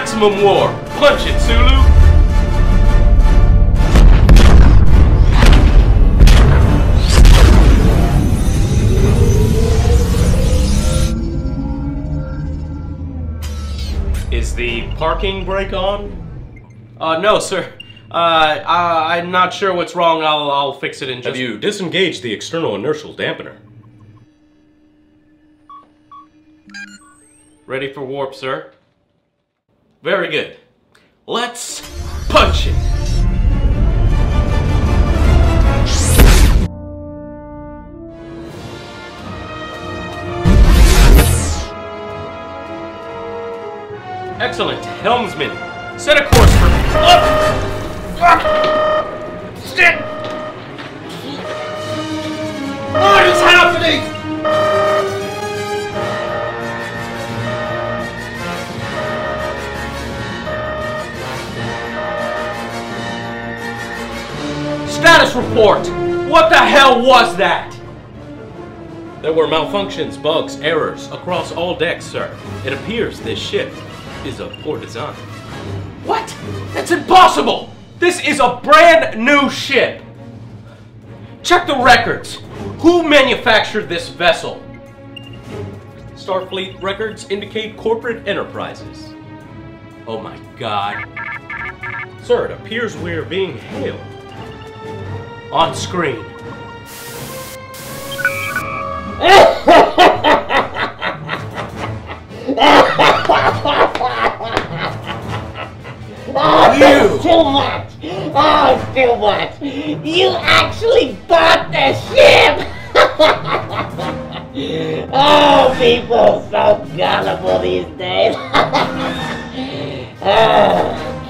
maximum warp. Punch it, Sulu. Is the parking brake on? No, sir. I'm not sure what's wrong. I'll fix it in just... Have you disengaged the external inertial dampener? Ready for warp, sir. Very good. Let's punch it. Excellent. Helmsman, set a course for... Shit! What is happening? Status report! What the hell was that? There were malfunctions, bugs, errors across all decks, sir. It appears this ship is of poor design. What? That's impossible! This is a brand new ship! Check the records! Who manufactured this vessel? Starfleet records indicate corporate enterprises. Oh my god. Sir, it appears we're being hailed. On screen. Oh, too much! Oh, too much! You actually bought the ship! Oh, people so gullible these days.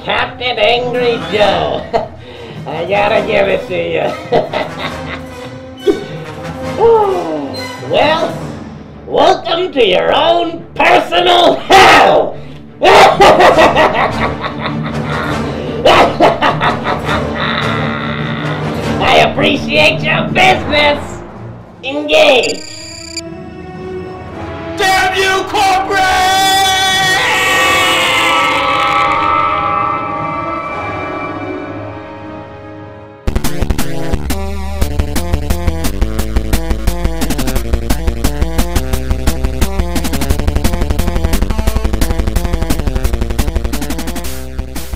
Captain Angry Joe. I gotta give it to you. Well, welcome to your own personal hell! I appreciate your business! Engage! Damn you, corporate!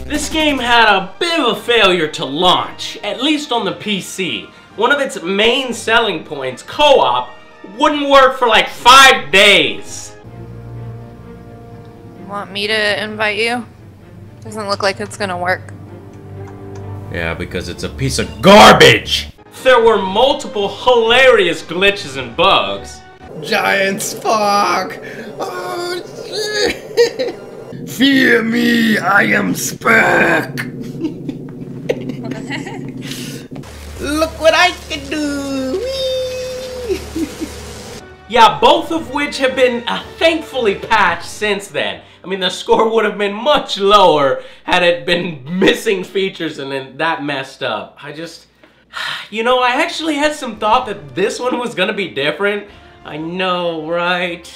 This game had a bit of a failure to launch, at least on the PC. One of its main selling points, co-op, wouldn't work for like 5 days. Want me to invite you? Doesn't look like it's gonna work. Yeah, because it's a piece of garbage! There were multiple hilarious glitches and bugs. Giant Spock! Oh, shit! Fear me, I am Spock! Look what I can do! Whee! Yeah, both of which have been thankfully patched since then. I mean, the score would have been much lower had it been missing features and then that messed up. You know, I actually had some thought that this one was gonna be different. I know, right?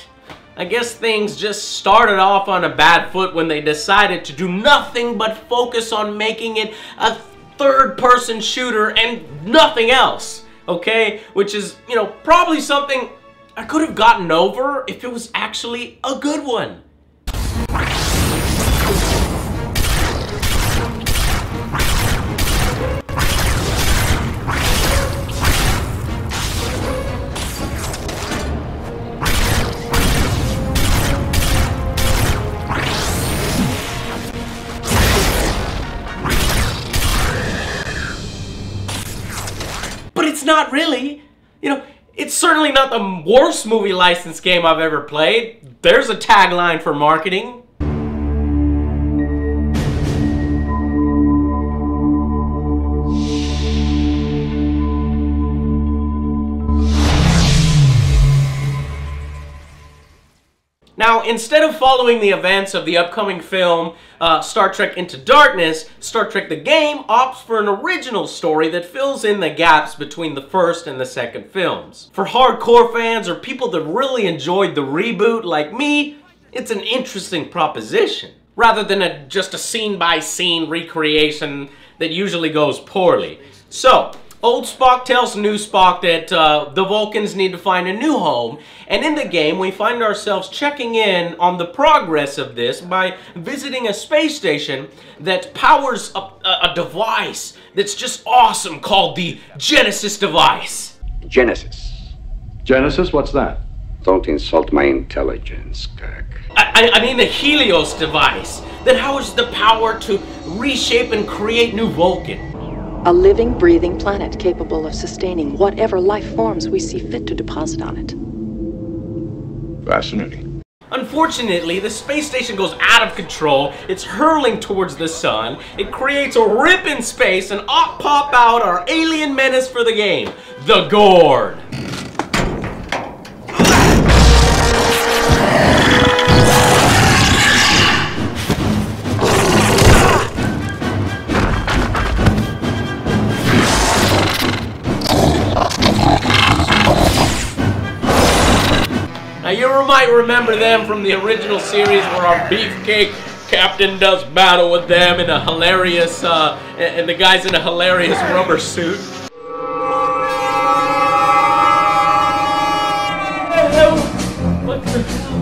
I guess things just started off on a bad foot when they decided to do nothing but focus on making it a third-person shooter and nothing else, okay? Which is, you know, probably something I could have gotten over if it was actually a good one. But it's not really. You know, it's certainly not the worst movie license game I've ever played. There's a tagline for marketing. Now, instead of following the events of the upcoming film Star Trek Into Darkness, Star Trek the Game opts for an original story that fills in the gaps between the first and the second films. For hardcore fans or people that really enjoyed the reboot like me, it's an interesting proposition. rather than just a scene-by-scene recreation that usually goes poorly. So, old Spock tells new Spock that the Vulcans need to find a new home, and in the game we find ourselves checking in on the progress of this by visiting a space station that powers a device that's just awesome called the Genesis device. Genesis. Genesis, what's that? Don't insult my intelligence, Kirk. I mean the Helios device that houses the power to reshape and create new Vulcan. A living, breathing planet capable of sustaining whatever life forms we see fit to deposit on it. Fascinating. Unfortunately, the space station goes out of control, it's hurling towards the sun, it creates a rip in space, and up pop out our alien menace for the game, the Gorn. Now you might remember them from the original series where our beefcake captain does battle with them in a hilarious, and the guy's in a hilarious rubber suit. What the hell?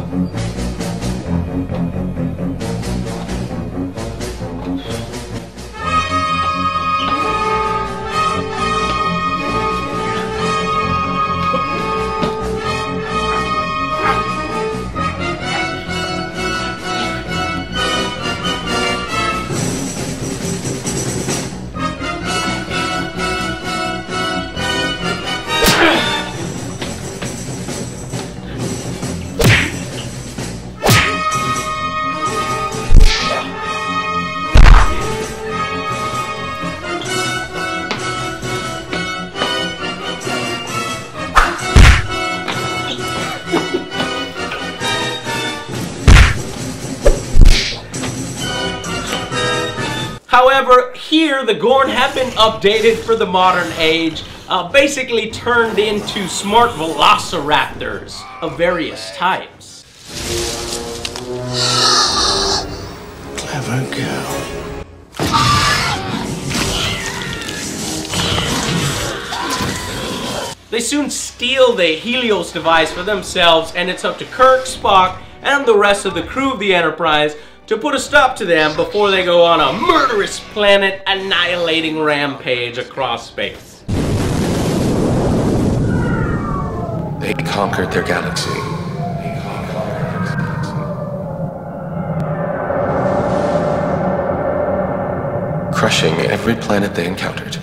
However, here the Gorn have been updated for the modern age, basically turned into smart velociraptors of various types. Clever girl. They soon steal the Helios device for themselves, and it's up to Kirk, Spock, and the rest of the crew of the Enterprise to put a stop to them before they go on a murderous planet annihilating rampage across space. They conquered their galaxy. Crushing every planet they encountered.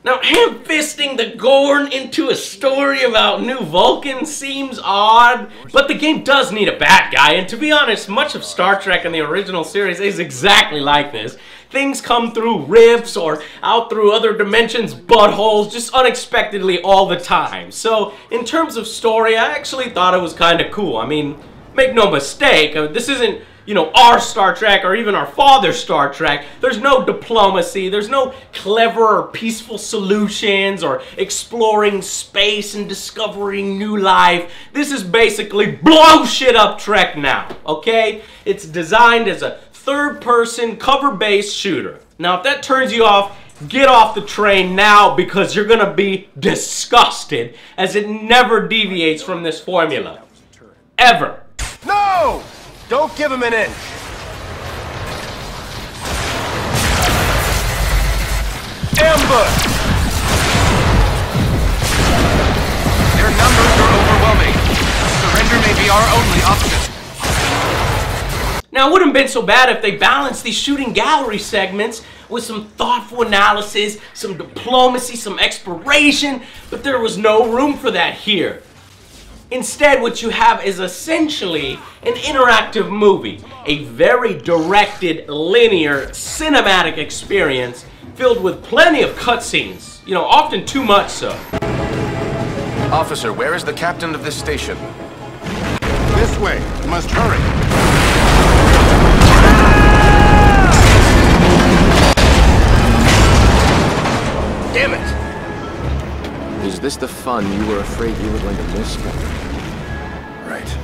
Now, ham-fisting the Gorn into a story about new Vulcans seems odd, but the game does need a bad guy, and to be honest, much of Star Trek in the original series is exactly like this. Things come through rifts or out through other dimensions, buttholes, just unexpectedly all the time. So, in terms of story, I actually thought it was kind of cool. I mean, make no mistake, this isn't, you know, our Star Trek or even our father's Star Trek. There's no diplomacy, there's no clever or peaceful solutions or exploring space and discovering new life. This is basically blow shit up Trek now, okay? It's designed as a third-person cover-based shooter. Now, if that turns you off, get off the train now because you're gonna be disgusted as it never deviates from this formula. Ever. No! Don't give him an inch! Ambush! Their numbers are overwhelming. Surrender may be our only option. Now, it wouldn't have been so bad if they balanced these shooting gallery segments with some thoughtful analysis, some diplomacy, some exploration, but there was no room for that here. Instead, what you have is essentially an interactive movie, a very directed, linear, cinematic experience filled with plenty of cutscenes, you know, often too much so. Officer, where is the captain of this station? This way. You must hurry. Damn it! Is this the fun you were afraid you were going to miss, Captain? Right.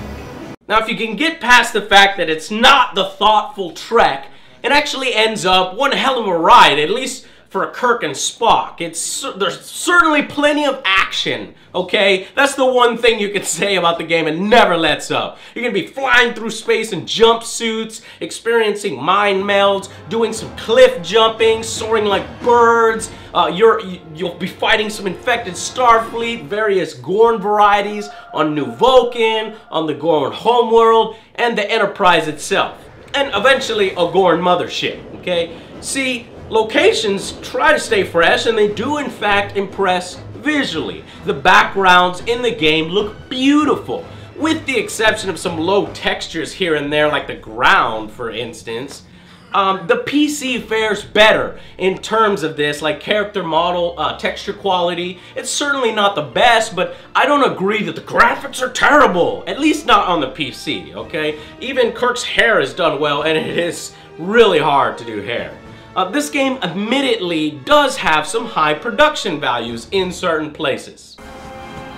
Now, if you can get past the fact that it's not the thoughtful trek, it actually ends up one hell of a ride, at least for Kirk and Spock. There's certainly plenty of action, okay? That's the one thing you can say about the game. It never lets up. You're gonna be flying through space in jumpsuits, experiencing mind melds, doing some cliff jumping, soaring like birds. You'll be fighting some infected Starfleet, various Gorn varieties on New Vulcan, on the Gorn homeworld, and the Enterprise itself. And eventually a Gorn mothership, okay? See, locations try to stay fresh, and they do in fact impress visually. The backgrounds in the game look beautiful, with the exception of some low textures here and there, like the ground, for instance. The PC fares better in terms of this, like character model, texture quality. It's certainly not the best, but I don't agree that the graphics are terrible, at least not on the PC, okay? Even Kirk's hair is done well, and it is really hard to do hair. This game admittedly does have some high production values in certain places.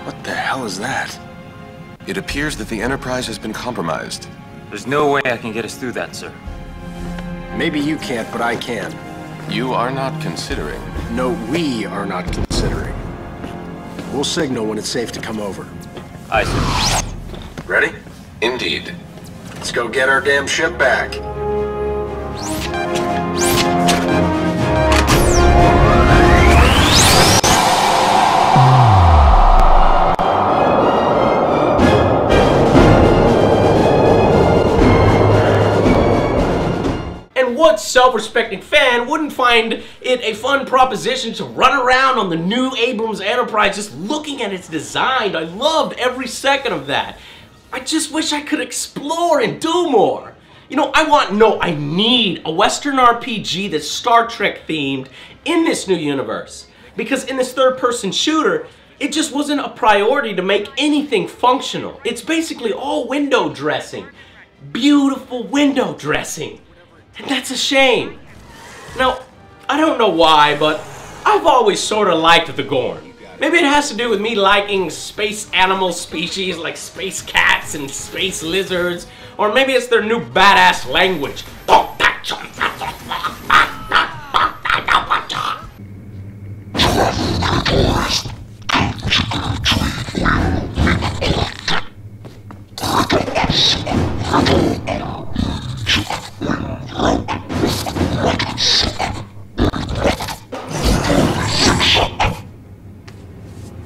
What the hell is that? It appears that the Enterprise has been compromised. There's no way I can get us through that, sir. Maybe you can't, but I can. You are not considering. No, we are not considering. We'll signal when it's safe to come over. Aye, sir. Ready? Indeed. Let's go get our damn ship back. What self-respecting fan wouldn't find it a fun proposition to run around on the new Abrams Enterprise just looking at its design? I loved every second of that. I just wish I could explore and do more. You know, I need a Western RPG that's Star Trek themed in this new universe. Because in this third-person shooter, it just wasn't a priority to make anything functional. It's basically all window dressing. Beautiful window dressing. And that's a shame. Now, I don't know why, but I've always sort of liked the Gorn. Maybe it has to do with me liking space animal species like space cats and space lizards, or maybe it's their new badass language.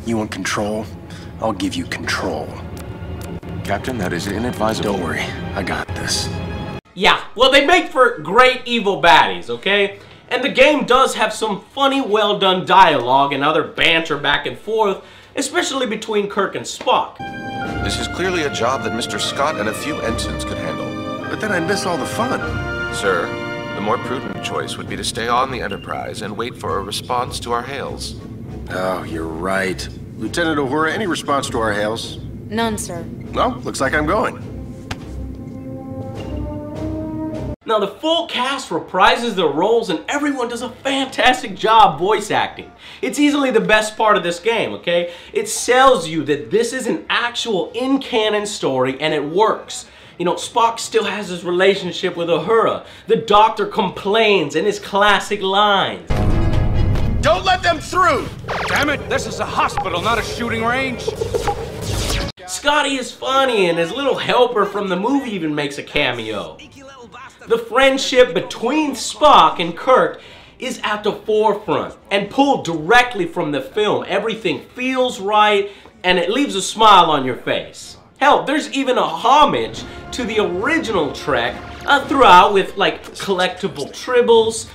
You want control? I'll give you control. Captain, that is inadvisable. Don't worry, I got this. Yeah, well, they make for great evil baddies, okay? And the game does have some funny, well-done dialogue and other banter back and forth, especially between Kirk and Spock. This is clearly a job that Mr. Scott and a few ensigns could handle. But then I'd miss all the fun. Sir, the more prudent choice would be to stay on the Enterprise and wait for a response to our hails. Oh, you're right. Lieutenant Uhura, any response to our hails? None, sir. Well, looks like I'm going. Now, the full cast reprises their roles and everyone does a fantastic job voice acting. It's easily the best part of this game, okay? It sells you that this is an actual in-canon story and it works. You know, Spock still has his relationship with Uhura. The Doctor complains in his classic lines. Don't let them through! Damn it, this is a hospital, not a shooting range. Scotty is funny, and his little helper from the movie even makes a cameo. The friendship between Spock and Kirk is at the forefront and pulled directly from the film. Everything feels right, and it leaves a smile on your face. Hell, there's even a homage to the original Trek throughout with like collectible tribbles,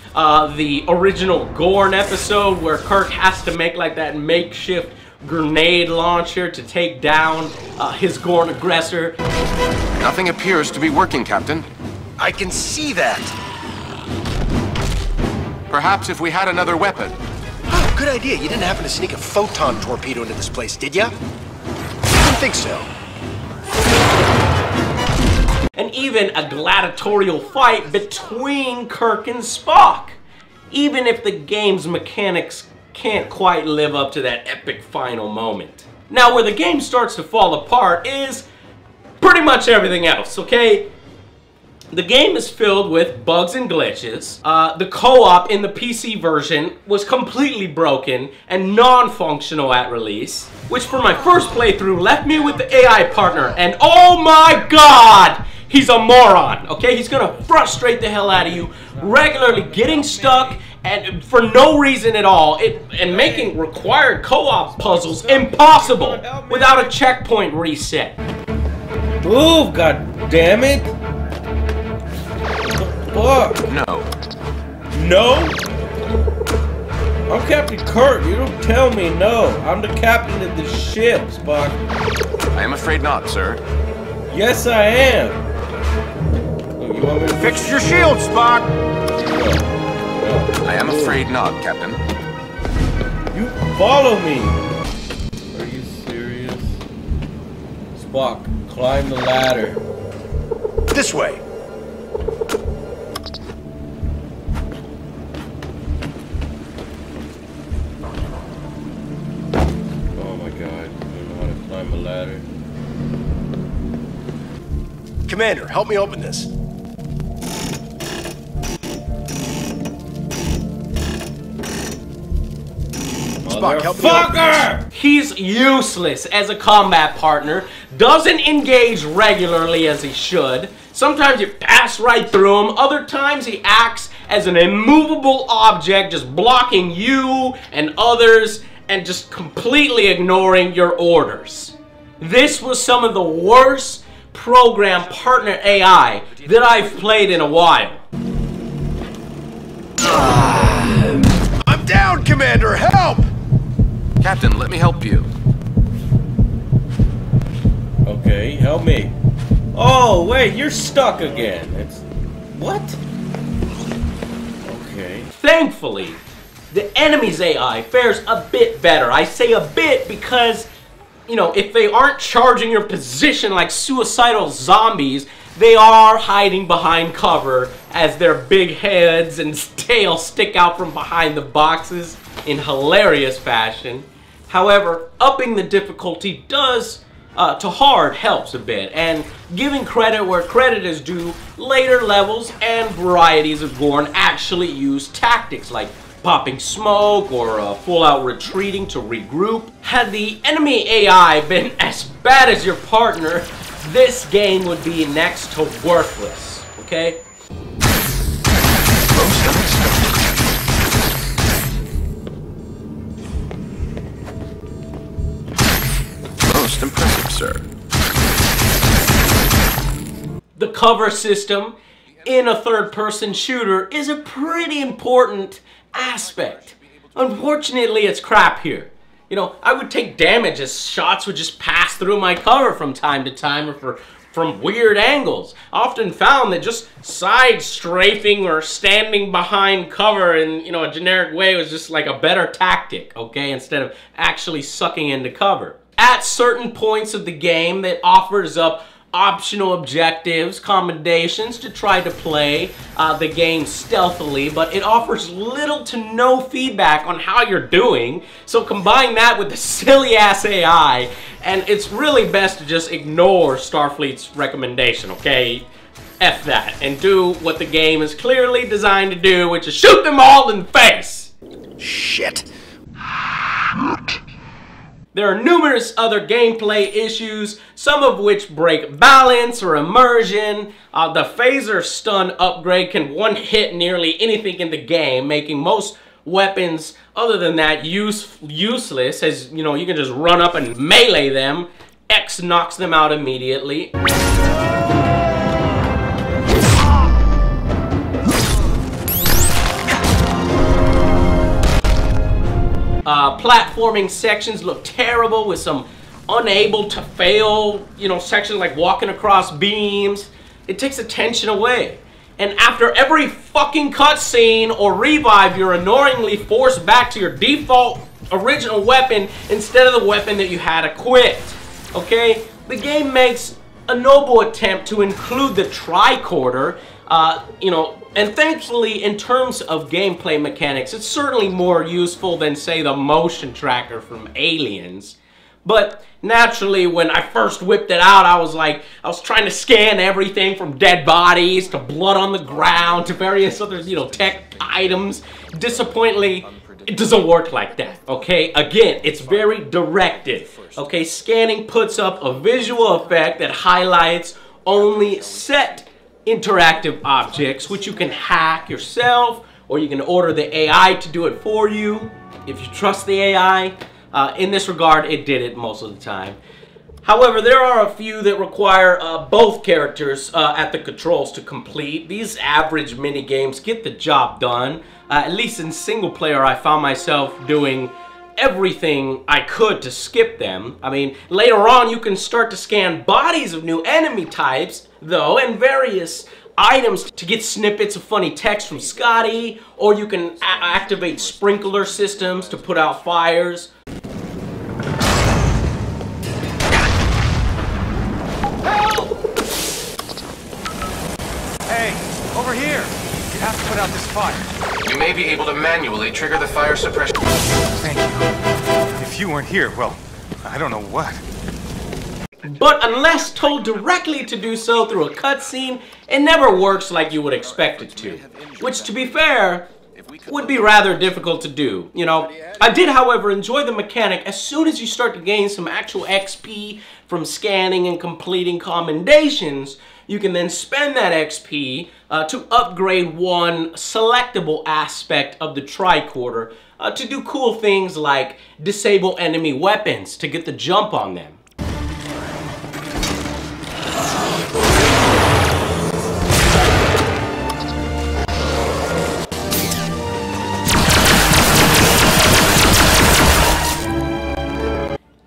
the original Gorn episode where Kirk has to make like that makeshift grenade launcher to take down his Gorn aggressor. Nothing appears to be working, Captain. I can see that. Perhaps if we had another weapon. Oh, good idea. You didn't happen to sneak a photon torpedo into this place, did ya? I didn't think so. And even a gladiatorial fight between Kirk and Spock. Even if the game's mechanics can't quite live up to that epic final moment. Now, where the game starts to fall apart is pretty much everything else, okay? The game is filled with bugs and glitches. The co-op in the PC version was completely broken and non-functional at release, which for my first playthrough left me with the AI partner, and oh my god, he's a moron, okay? He's gonna frustrate the hell out of you, regularly getting stuck and for no reason at all, and making required co-op puzzles impossible without a checkpoint reset. Move, god damn it! Fuck! No. No? I'm Captain Kirk. You don't tell me no. I'm the captain of the ship, Spock. I am afraid not, sir. Yes, I am. Oh, you want me to fix your shield, Spock? No. I am afraid not, Captain. You follow me. Are you serious? Spock, climb the ladder. This way. Commander, help me open this. Spock, help me open this. He's useless as a combat partner, doesn't engage regularly as he should. Sometimes you pass right through him, other times he acts as an immovable object, just blocking you and others and just completely ignoring your orders. This was some of the worst program partner AI that I've played in a while. I'm down, Commander! Help! Captain, let me help you. Okay, help me. Oh, wait, you're stuck again. It's... what? Okay. Thankfully, the enemy's AI fares a bit better. I say a bit because, you know, if they aren't charging your position like suicidal zombies, they are hiding behind cover as their big heads and tails stick out from behind the boxes in hilarious fashion. However, upping the difficulty does to hard helps a bit, and giving credit where credit is due, later levels and varieties of Gorn actually use tactics like popping smoke or full-out retreating to regroup. Had the enemy AI been as bad as your partner, this game would be next to worthless, okay? Most impressive, sir. The cover system in a third-person shooter is a pretty important aspect. Unfortunately, it's crap here. You know, I would take damage as shots would just pass through my cover from time to time or from weird angles. I often found that just side strafing or standing behind cover in, you know, a generic way was just like a better tactic, okay, instead of actually sucking into cover. At certain points of the game, that offers up optional objectives, commendations to try to play the game stealthily, but it offers little to no feedback on how you're doing. So combine that with the silly ass AI, and it's really best to just ignore Starfleet's recommendation, okay? F that, and do what the game is clearly designed to do, which is shoot them all in the face! Shit. There are numerous other gameplay issues, some of which break balance or immersion. The phaser stun upgrade can one-hit nearly anything in the game, making most weapons other than that useless, as you know, you can just run up and melee them. X knocks them out immediately. Platforming sections look terrible with some unable to fail, you know, sections like walking across beams. It takes attention away. And after every fucking cutscene or revive, you're annoyingly forced back to your default original weapon instead of the weapon that you had equipped. Okay? The game makes a noble attempt to include the tricorder, and thankfully, in terms of gameplay mechanics, it's certainly more useful than, say, the motion tracker from Aliens. But naturally, when I first whipped it out, I was trying to scan everything from dead bodies to blood on the ground to various other, tech items. Disappointingly, it doesn't work like that, okay? Again, it's very directed, okay? Scanning puts up a visual effect that highlights only set interactive objects, which you can hack yourself, or you can order the AI to do it for you, if you trust the AI. In this regard, it did it most of the time. However, there are a few that require both characters at the controls to complete. These average minigames get the job done. At least in single player, I found myself doing everything I could to skip them. I mean, later on, you can start to scan bodies of new enemy types, though, and various items to get snippets of funny text from Scotty, or you can activate sprinkler systems to put out fires. Hey, over here! You have to put out this fire. You may be able to manually trigger the fire suppression. Thank you. If you weren't here, well, I don't know what. But unless told directly to do so through a cutscene, it never works like you would expect it to. Which, to be fair, would be rather difficult to do. I did, however, enjoy the mechanic as soon as you start to gain some actual XP from scanning and completing commendations. You can then spend that XP to upgrade one selectable aspect of the tricorder to do cool things like disable enemy weapons to get the jump on them.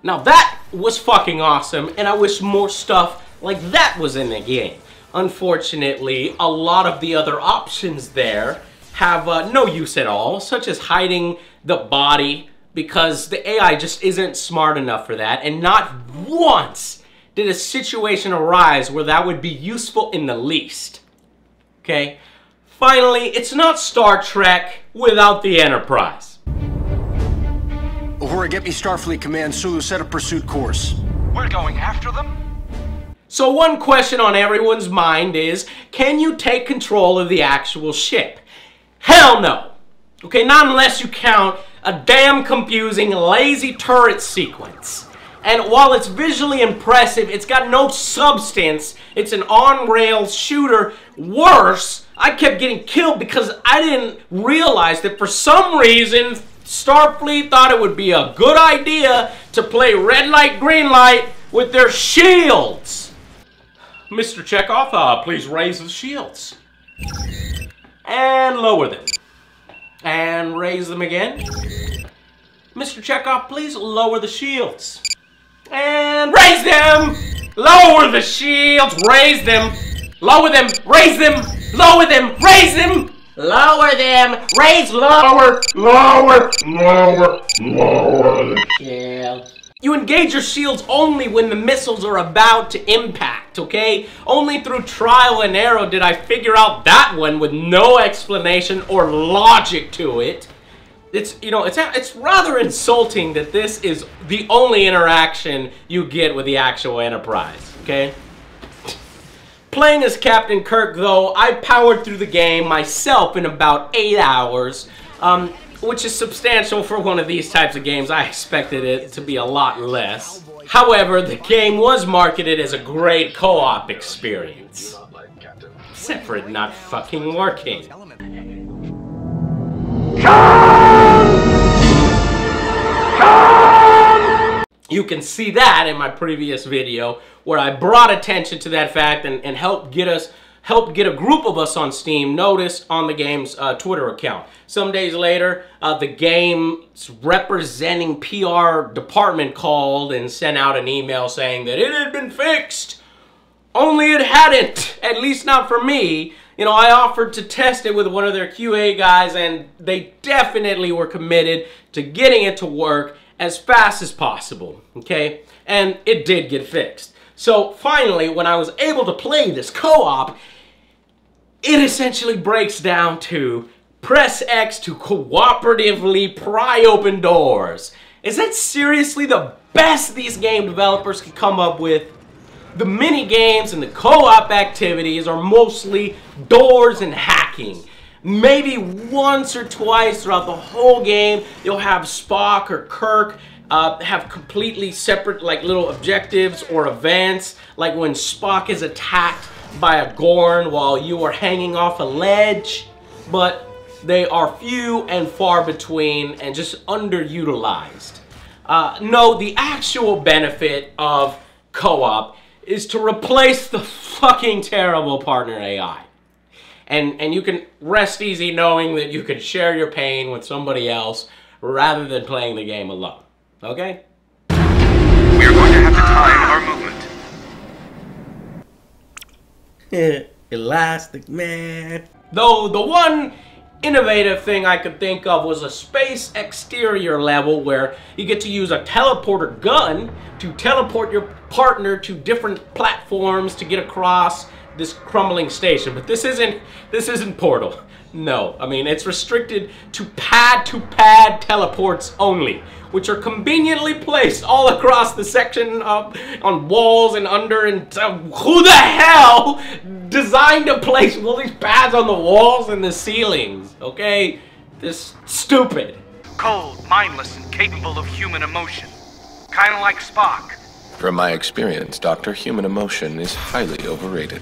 Now that was fucking awesome, and I wish more stuff like that was in the game. Unfortunately, a lot of the other options there have no use at all, such as hiding the body, because the AI just isn't smart enough for that, and not once did a situation arise where that would be useful in the least. Okay? Finally, it's not Star Trek without the Enterprise. Uhura, get me Starfleet Command. Sulu, set a pursuit course. We're going after them? So one question on everyone's mind is, can you take control of the actual ship? Hell no. Okay, not unless you count a damn confusing, lazy turret sequence. And while it's visually impressive, it's got no substance. It's an on-rails shooter. Worse, I kept getting killed because I didn't realize that for some reason, Starfleet thought it would be a good idea to play red light, green light with their shields. Mr. Chekhov, please raise the shields. And lower them. And raise them again. Mr. Chekhov, please lower the shields. And raise them! Lower the shields, raise them! Lower them, raise them! Lower them, raise them! Lower them, raise, lower, lower, lower, lower the shields. You engage your shields only when the missiles are about to impact, okay? Only through trial and error did I figure out that one with no explanation or logic to it. It's rather insulting that this is the only interaction you get with the actual Enterprise, okay? Playing as Captain Kirk, though, I powered through the game myself in about 8 hours, which is substantial for one of these types of games. I expected it to be a lot less. However, the game was marketed as a great co-op experience. Except for it not fucking working. You can see that in my previous video where I brought attention to that fact and helped get a group of us on Steam noticed on the game's Twitter account. Some days later, the game's representing PR department called and sent out an email saying that it had been fixed. Only it hadn't, at least not for me. I offered to test it with one of their QA guys, and they definitely were committed to getting it to work as fast as possible, okay? And it did get fixed. So finally, when I was able to play this co-op, it essentially breaks down to press X to cooperatively pry open doors. Is that seriously the best these game developers could come up with? The mini games and the co-op activities are mostly doors and hacking. Maybe once or twice throughout the whole game, you'll have Spock or Kirk have completely separate like little objectives or events, like when Spock is attacked by a Gorn while you are hanging off a ledge, but they are few and far between and just underutilized. No, the actual benefit of co-op is to replace the fucking terrible partner AI. And you can rest easy knowing that you can share your pain with somebody else rather than playing the game alone. Okay? We are going to have to time our movement. Elastic Man. Though the one innovative thing I could think of was a space exterior level where you get to use a teleporter gun to teleport your partner to different platforms to get across this crumbling station. But this isn't Portal. No, I mean, it's restricted to pad teleports only, which are conveniently placed all across the section on walls and under, and who the hell designed to place all these pads on the walls and the ceilings, okay? This stupid. Cold, mindless, and capable of human emotion. Kinda like Spock. From my experience, Dr. Human Emotion is highly overrated.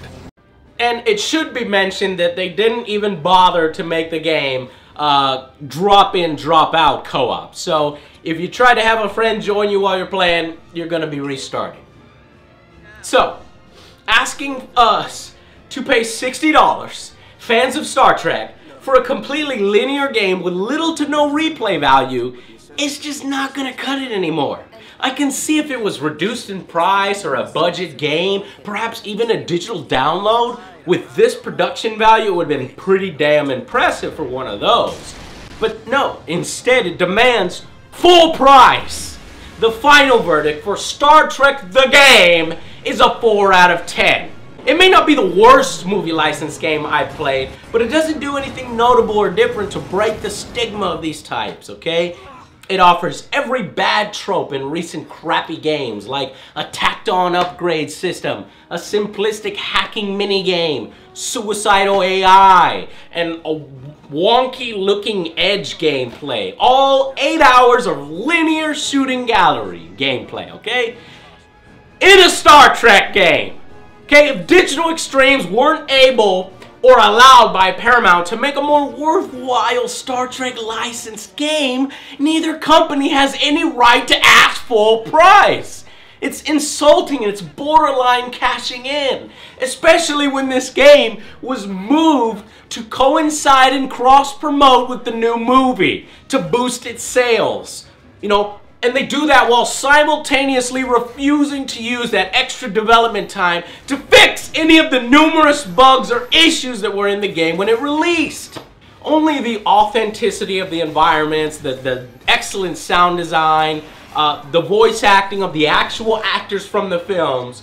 And it should be mentioned that they didn't even bother to make the game drop-in, drop-out co-op. So if you try to have a friend join you while you're playing, you're going to be restarting. So, asking us to pay $60, fans of Star Trek, for a completely linear game with little to no replay value is just not going to cut it anymore. I can see if it was reduced in price or a budget game, perhaps even a digital download. With this production value, it would have been pretty damn impressive for one of those. But no, instead it demands full price. The final verdict for Star Trek the game is a 4 out of 10. It may not be the worst movie license game I've played, but it doesn't do anything notable or different to break the stigma of these types, okay? It offers every bad trope in recent crappy games, like a tacked-on upgrade system, a simplistic hacking minigame, suicidal AI, and a wonky-looking edge gameplay. All 8 hours of linear shooting gallery gameplay, okay? In a Star Trek game. Okay, if Digital Extremes weren't able or allowed by Paramount to make a more worthwhile Star Trek licensed game, neither company has any right to ask full price. It's insulting and it's borderline cashing in, especially when this game was moved to coincide and cross-promote with the new movie to boost its sales. You know, and they do that while simultaneously refusing to use that extra development time to fix any of the numerous bugs or issues that were in the game when it released. Only the authenticity of the environments, the excellent sound design, the voice acting of the actual actors from the films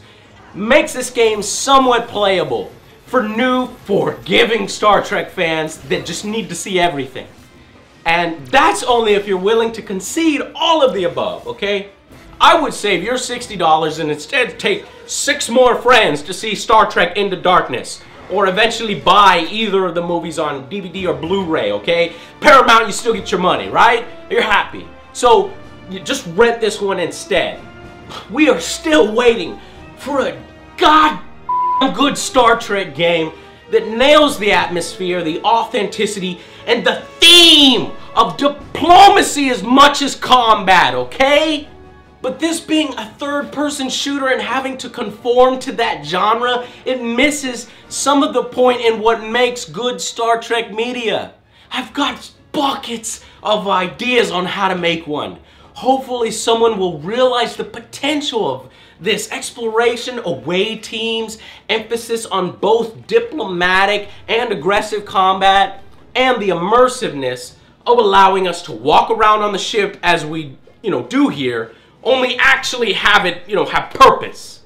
makes this game somewhat playable for new, forgiving Star Trek fans that just need to see everything. And that's only if you're willing to concede all of the above, okay? I would save your $60 and instead take 6 more friends to see Star Trek Into Darkness, or eventually buy either of the movies on DVD or Blu-ray, okay? Paramount, you still get your money, right? You're happy. So, you just rent this one instead. We are still waiting for a goddamn good Star Trek game that nails the atmosphere, the authenticity, and the theme of diplomacy as much as combat, okay? But this being a third-person shooter and having to conform to that genre, it misses some of the point in what makes good Star Trek media. I've got buckets of ideas on how to make one. Hopefully someone will realize the potential of this exploration, away teams, emphasis on both diplomatic and aggressive combat, and the immersiveness of allowing us to walk around on the ship as we, do here, only actually have it, have purpose.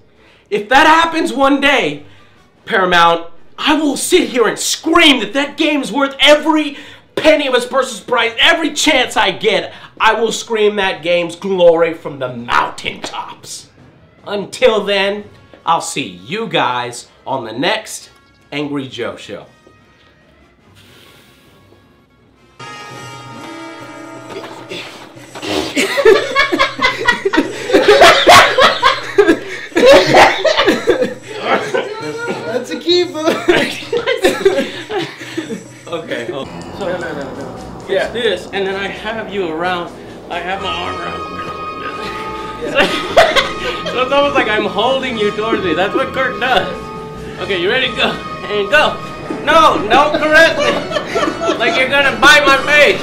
If that happens one day, Paramount, I will sit here and scream that that game's worth every penny of its purchase price, every chance I get. I will scream that game's glory from the mountaintops. Until then, I'll see you guys on the next Angry Joe Show. That's a keeper. Okay. So yeah, this, and then I have you around. I have my arm around the girl like this. So it's almost like I'm holding you towards me. That's what Kirk does. Okay, you ready to go? And go. No, don't caress me. Like you're gonna bite my face.